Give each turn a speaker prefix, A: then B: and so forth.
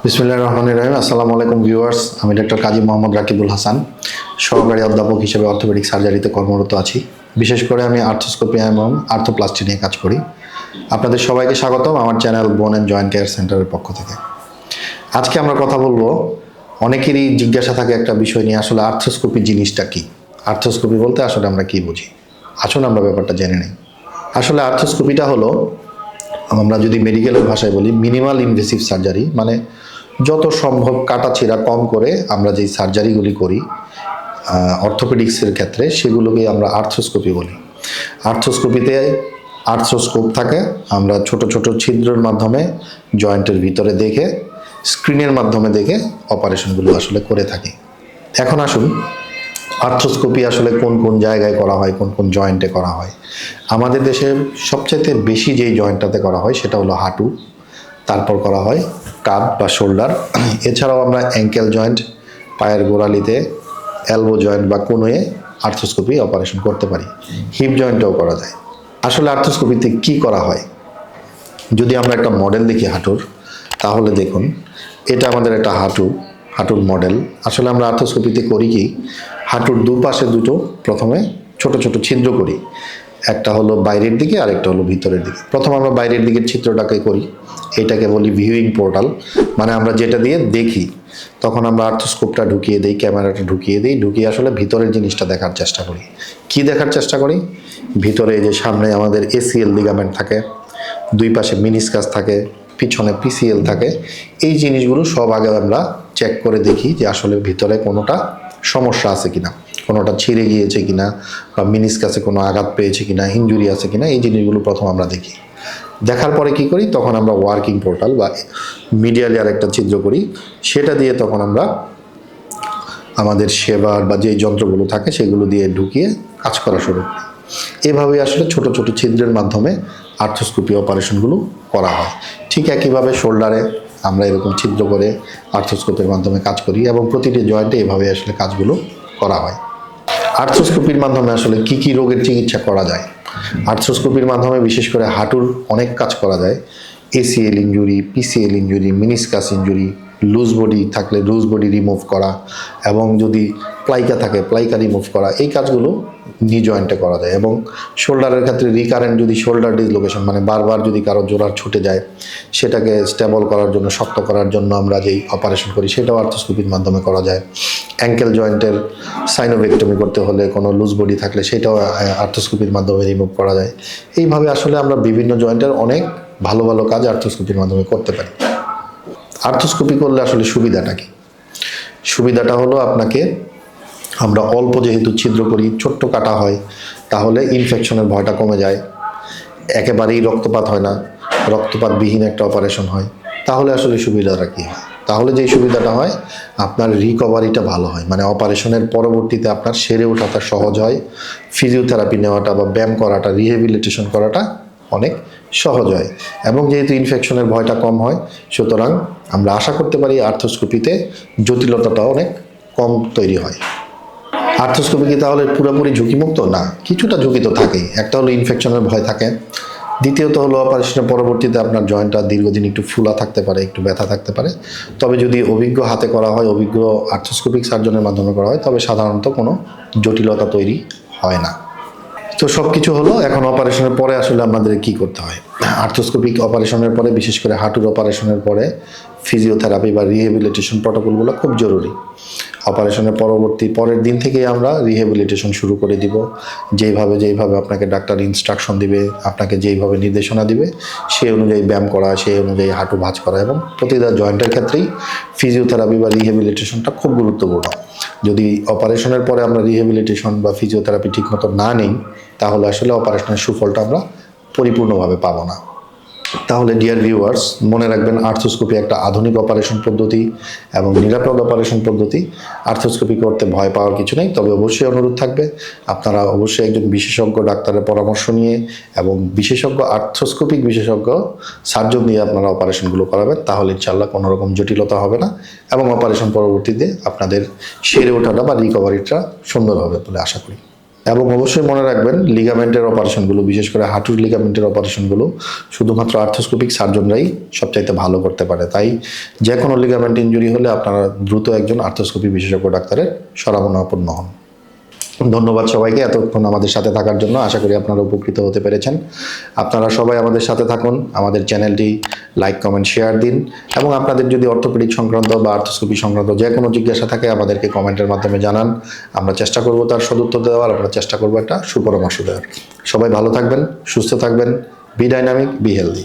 A: বিসমিল্লাহির রহমানির রহিম। আসসালামু আলাইকুম ভিউয়ার্স, আমি ডক্টর কাজী মোহাম্মদ রাকিবুল হাসান, সহকারী অধ্যাপক হিসেবে অর্থোপেডিক সার্জারিতে কর্মরত আছি। বিশেষ করে আমি আর্থ্রোস্কোপি এবং আর্থোপ্লাস্টি নিয়ে কাজ করি। আপনাদের সবাইকে স্বাগতম আমার চ্যানেল বোন অ্যান্ড জয়েন্ট কেয়ার সেন্টারের পক্ষ থেকে। আজকে আমরা কথা বলবো, অনেকেরই জিজ্ঞাসা থাকে একটা বিষয় নিয়ে, আসলে আর্থ্রোস্কোপি জিনিসটা কি। আর্থ্রোস্কোপি বলতে আসলে আমরা কি বুঝি, আসলে আমরা ব্যাপারটা জেনে নিই। আসলে আর্থ্রোস্কোপিটা হলো, আমরা যদি মেডিকেলের ভাষায় বলি, মিনিমাল ইনভেসিভ সার্জারি, মানে যত সম্ভব কাটাছিঁড়া কম করে আমরা যেই সার্জারিগুলি করি অর্থোপেডিক্সের ক্ষেত্রে, সেগুলোকে আমরা আর্থ্রোস্কোপি বলি। আর্থ্রোস্কোপিতে আর্থ্রোস্কোপ থাকে, আমরা ছোট ছোট ছিদ্রের মাধ্যমে জয়েন্টের ভিতরে দেখে, স্ক্রিনের মাধ্যমে দেখে অপারেশনগুলো আসলে করে থাকি। এখন আসুন, আর্থ্রোস্কোপি আসলে কোন কোন জায়গায় করা হয়, কোন কোন জয়েন্টে করা হয়। আমাদের দেশে সবচাইতে বেশি যেই জয়েন্টটাতে করা হয় সেটা হলো হাঁটু, তারপর করা হয় কাঁধ বা শোল্ডার। এছাড়াও আমরা অ্যাঙ্কেল জয়েন্ট, পায়ের গোড়ালিতে, এলবো জয়েন্ট বা কোনোয়ে আর্থ্রোস্কোপি অপারেশন করতে পারি। হিপ জয়েন্টেও করা যায়। আসলে আর্থ্রোস্কোপিতে কি করা হয়, যদি আমরা একটা মডেল দেখি হাঁটুর, তাহলে দেখুন এটা আমাদের একটা হাঁটুর মডেল। আসলে আমরা আর্থ্রোস্কোপিতে করি কি, হাঁটুর দুপাশে দুটো প্রথমে ছোট ছোট ছিদ্র করি, একটা হলো বাইরের দিকে আর একটা হলো ভিতরের দিকে। প্রথম আমরা বাইরের দিকের চিত্রটাকে করি, এটাকে বলি ভিউইং পোর্টাল, মানে আমরা যেটা দিয়ে দেখি। তখন আমরা আর্থোস্কোপটা ঢুকিয়ে দিই, ক্যামেরাটা ঢুকিয়ে দিই, ঢুকিয়ে আসলে ভিতরের জিনিসটা দেখার চেষ্টা করি। কি দেখার চেষ্টা করি? ভিতরে যে সামনে আমাদের এসিএল লিগামেন্ট থাকে, দুই পাশে মিনিসকাস থাকে, পিছনে পিসিএল থাকে, এই জিনিসগুলো সব আগে আমরা চেক করে দেখি যে আসলে ভিতরে কোনোটা সমস্যা আছে কিনা, কোনোটা ছিঁড়ে গিয়েছে কিনা, বা মিনিসকাসে কোনো আঘাত পেয়েছে কিনা, ইনজুরি আছে কিনা, এই জিনিসগুলো প্রথম আমরা দেখি। দেখার পরে কি করি, তখন আমরা ওয়ার্কিং পোর্টাল বা মিডিয়ালি আর একটা ছিদ্র করি, সেটা দিয়ে তখন আমরা আমাদের সেবার বা যেই যন্ত্রগুলো থাকে সেগুলো দিয়ে ঢুকিয়ে কাজ করা শুরু করি। এভাবেই আসলে ছোট ছোট ছিদ্রের মাধ্যমে আর্থ্রোস্কোপি অপারেশনগুলো করা হয়। ঠিক একইভাবে শোল্ডারে আমরা এরকম ছিদ্র করে আর্থ্রোস্কোপির মাধ্যমে কাজ করি, এবং প্রতিটি জয়েন্টে এভাবে আসলে কাজগুলো করা হয়। আর্থ্রোস্কোপির মাধ্যমে আসলে কি কি রোগের চিকিৎসা করা যায়? আর্থ্রোস্কোপির মাধ্যমে বিশেষ করে হাঁটুর অনেক কাজ করা যায়। ACL injury, PCL injury, meniscus injury, loose body থাকলে লুজ বডি রিমুভ করা, এবং যদি প্লাইকা থাকে প্লাইকা রিমুভ করা, এই কাজগুলো নি জয়েন্টে করা যায়। এবং শোল্ডারের ক্ষেত্রে রিকারেন্ট যদি শোল্ডার ডিসলোকেশন, মানে বারবার যদি কারো জোড়ার ছুটে যায়, সেটাকে স্টেবল করার জন্য, শক্ত করার জন্য আমরা যেই অপারেশন করি, সেটাও আর্থ্রোস্কোপির মাধ্যমে করা যায়। অ্যাঙ্কেল জয়েন্টের সাইনোভেক্টমি করতে হলে, কোনো লুজ বডি থাকলে সেটাও আর্থ্রোস্কোপির মাধ্যমে রিমুভ করা যায়। এইভাবে আসলে আমরা বিভিন্ন জয়েন্টের অনেক ভালো ভালো কাজ আর্থ্রোস্কোপির মাধ্যমে করতে পারি। আর্থ্রোস্কোপি করলে আসলে সুবিধাটা কি? সুবিধাটা হলো, আপনাকে আমরা অল্প যেহেতু ছিদ্র করি, ছোট্ট কাটা হয়, তাহলে ইনফেকশনের ভয়টা কমে যায়। একেবারেই রক্তপাত হয় না, রক্তপাতবিহীন একটা অপারেশন হয়। তাহলে আসলে সুবিধাটা কী হয়? তাহলে যেই সুবিধাটা হয়, আপনার রিকভারিটা ভালো হয়, মানে অপারেশনের পরবর্তীতে আপনার সেরে ওঠাটা সহজ হয়। ফিজিওথেরাপি নেওয়াটা বা ব্যায়াম করাটা, রিহ্যাবিলিটেশন করাটা অনেক সহজ হয়। এবং যেহেতু ইনফেকশনের ভয়টা কম হয়, সুতরাং আমরা আশা করতে পারি আর্থ্রোস্কোপিতে জটিলতাটা অনেক কম তৈরি হয়। আর্থ্রোস্কোপি কি তাহলে পুরোপুরি ঝুঁকিমুক্ত? না, কিছুটা ঝুঁকি তো থাকেই। একটা হলো ইনফেকশনের ভয় থাকে, দ্বিতীয়ত হলো অপারেশনের পরবর্তীতে আপনার জয়েন্টটা দীর্ঘদিন একটু ফুলা থাকতে পারে, একটু ব্যথা থাকতে পারে। তবে যদি অভিজ্ঞ হাতে করা হয়, অভিজ্ঞ আর্থ্রোস্কোপিক সার্জনের মাধ্যমে করা হয়, তবে সাধারণত কোনো জটিলতা তৈরি হয় না। তো সব কিছু হলো, এখন অপারেশনের পরে আসলে আমাদের কি করতে হয়? আর্থ্রোস্কোপিক অপারেশনের পরে, বিশেষ করে হাঁটুর অপারেশনের পরে ফিজিওথেরাপি বা রিহ্যাবিলিটেশন প্রটোকলগুলো খুব জরুরি। অপারেশনের পরের দিন থেকেই আমরা রিহ্যাবিলিটেশন শুরু করে দিব। যেইভাবে আপনাকে ডাক্তার ইনস্ট্রাকশন দিবে, আপনাকে যেইভাবে নির্দেশনা দিবে, সেই অনুযায়ী ব্যায়াম করা, সেই অনুযায়ী হাঁটু ভাঁজ করা, এবং প্রতিটা জয়েন্টের ক্ষেত্রেই ফিজিওথেরাপি বা রিহ্যাবিলিটেশনটা খুব গুরুত্বপূর্ণ। যদি অপারেশনের পরে আমরা রিহ্যাবিলিটেশন বা ফিজিওথেরাপি ঠিকমতো না নিই, তাহলে আসলে অপারেশনের সুফলটা আমরা পরিপূর্ণভাবে পাবো না। তাহলে ডিয়ার ভিউয়ার্স, মনে রাখবেন, আর্থ্রোস্কোপি একটা আধুনিক অপারেশন পদ্ধতি এবং নিরাপদ অপারেশন পদ্ধতি। আর্থ্রোস্কোপি করতে ভয় পাওয়ার কিছু নেই, তবে অবশ্যই অনুরোধ থাকবে, আপনারা অবশ্যই একজন বিশেষজ্ঞ ডাক্তারের পরামর্শ নিয়ে এবং আর্থ্রোস্কোপিক বিশেষজ্ঞ সার্জন নিয়ে আপনারা অপারেশনগুলো করাবেন। তাহলে ইনশাআল্লাহ কোনো রকম জটিলতা হবে না, এবং অপারেশন পরবর্তীতে আপনাদের সেরে ওঠাটা বা রিকভারিটা সুন্দর হবে বলে আশা করি। এবং অবশ্যই মনে রাখবেন লিগামেন্টের অপারেশনগুলো, বিশেষ করে হাঁটুর লিগামেন্টের অপারেশনগুলো শুধুমাত্র আর্থ্রোস্কোপিক সার্জনরাই সবচাইতে ভালো করতে পারে। তাই যে কোনো লিগামেন্ট ইনজুরি হলে আপনারা দ্রুত একজন আর্থ্রোস্কোপি বিশেষজ্ঞ ডাক্তারের শরণাপন্ন হন। ধন্যবাদ সবাইকে এতক্ষণ আমাদের সাথে থাকার জন্য। আশা করি আপনারা উপকৃত হতে পেরেছেন। আপনারা সবাই আমাদের সাথে থাকুন, আমাদের চ্যানেলটি লাইক, কমেন্ট, শেয়ার দিন এবং আপনাদের যদি অর্থোপেডিক সংক্রান্ত বা আর্থোস্কোপি সংক্রান্ত যে কোনো জিজ্ঞাসা থাকে আমাদেরকে কমেন্টের মাধ্যমে জানান। আমরা চেষ্টা করব তার সদুত্তর দেওয়ার, আমরা চেষ্টা করব একটা সুপরামর্শ দেওয়ার। সবাই ভালো থাকবেন, সুস্থ থাকবেন। Be dynamic, be healthy.